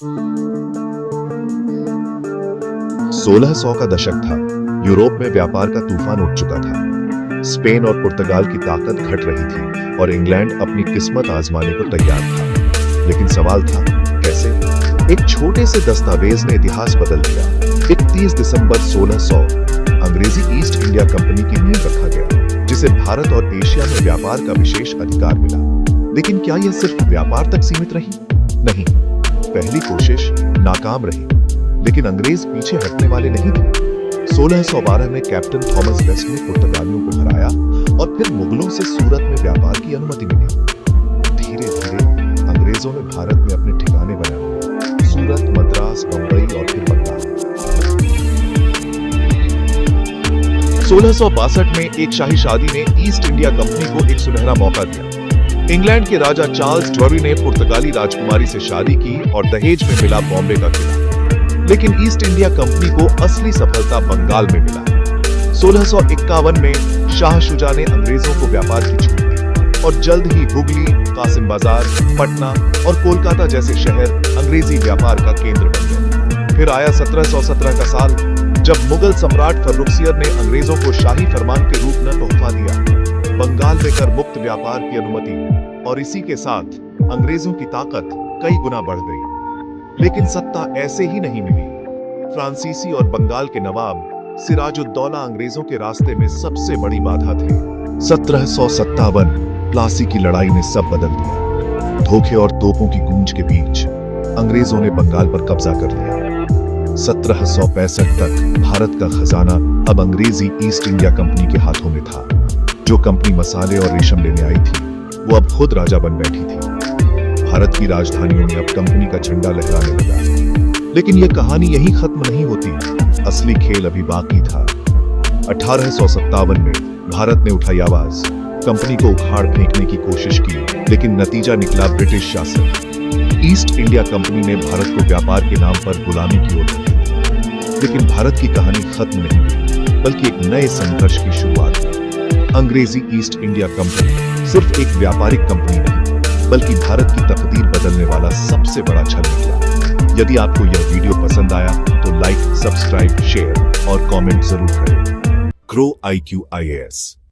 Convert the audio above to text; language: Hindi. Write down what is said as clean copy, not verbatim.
1600 का दशक था। यूरोप में व्यापार का तूफान उठ चुका था। स्पेन और पुर्तगाल की ताकत घट रही थी और इंग्लैंड अपनी किस्मत आजमाने को तैयार था। लेकिन सवाल था, कैसे? एक छोटे से दस्तावेज ने इतिहास बदल दिया। 31 दिसंबर 1600 अंग्रेजी ईस्ट इंडिया कंपनी की नींव रखा गया, जिसे भारत और एशिया में व्यापार का विशेष अधिकार मिला। लेकिन क्या यह सिर्फ व्यापार तक सीमित रही? नहीं, पहली कोशिश नाकाम रही। लेकिन अंग्रेज पीछे हटने वाले नहीं थे। 1612 में कैप्टन थॉमस वेस्ट ने पुर्तगालियों को हराया और फिर मुगलों से सूरत में व्यापार की अनुमति मिली। धीरे धीरे अंग्रेजों ने भारत में अपने ठिकाने बनाए, सूरत, मद्रास, बंबई और फिर बंगाल। 1662 में एक शाही शादी ने ईस्ट इंडिया कंपनी को एक सुनहरा मौका दिया। इंग्लैंड के राजा चार्ल्स ड्यूरी ने पुर्तगाली राजकुमारी से शादी की और दहेज में मिला बॉम्बे का किला। लेकिन ईस्ट इंडिया कंपनी को असली सफलता बंगाल में मिला। 1651 में शाह शुजा ने अंग्रेजों को व्यापार की छूट दी और जल्द ही हुगली, कासिम बाजार, पटना और कोलकाता जैसे शहर अंग्रेजी व्यापार का केंद्र बन गए। फिर आया 1717 का साल, जब मुगल सम्राट फर्रुखसियर ने अंग्रेजों को शाही फरमान के रूप में तोहफा दिया, बंगाल में कर मुक्त व्यापार की अनुमति, और इसी के साथ अंग्रेजों की ताकत कई गुना बढ़ गई। लेकिन सत्ता ऐसे ही नहीं मिली। फ्रांसीसी और बंगाल के नवाब सिराजुद्दौला अंग्रेजों के रास्ते में सबसे बड़ी बाधा थे। 1757 प्लासी की लड़ाई ने सब बदल दिया। धोखे और तोपों की गूंज के बीच अंग्रेजों ने बंगाल पर कब्जा कर लिया। 1765 तक भारत का खजाना अब अंग्रेजी ईस्ट इंडिया कंपनी के हाथों में था। जो कंपनी मसाले और रेशम लेने आई थी, वो अब खुद राजा बन बैठी थी। भारत की राजधानियों में अब कंपनी का झंडा लहराने लगा। लेकिन यह कहानी यहीं खत्म नहीं होती। असली खेल अभी बाकी था। 1857 में भारत ने उठाई आवाज, कंपनी को उखाड़ फेंकने की कोशिश की, लेकिन नतीजा निकला ब्रिटिश शासन। ईस्ट इंडिया कंपनी ने भारत को व्यापार के नाम पर गुलामी की ओर बढ़ाया। लेकिन भारत की कहानी खत्म नहीं हुई, बल्कि एक नए संघर्ष की शुरुआत हुई। अंग्रेजी ईस्ट इंडिया कंपनी सिर्फ एक व्यापारिक कंपनी नहीं, बल्कि भारत की तकदीर बदलने वाला सबसे बड़ा छल निकला। यदि आपको यह वीडियो पसंद आया तो लाइक, सब्सक्राइब, शेयर और कमेंट जरूर करें। Grow IQ IAS।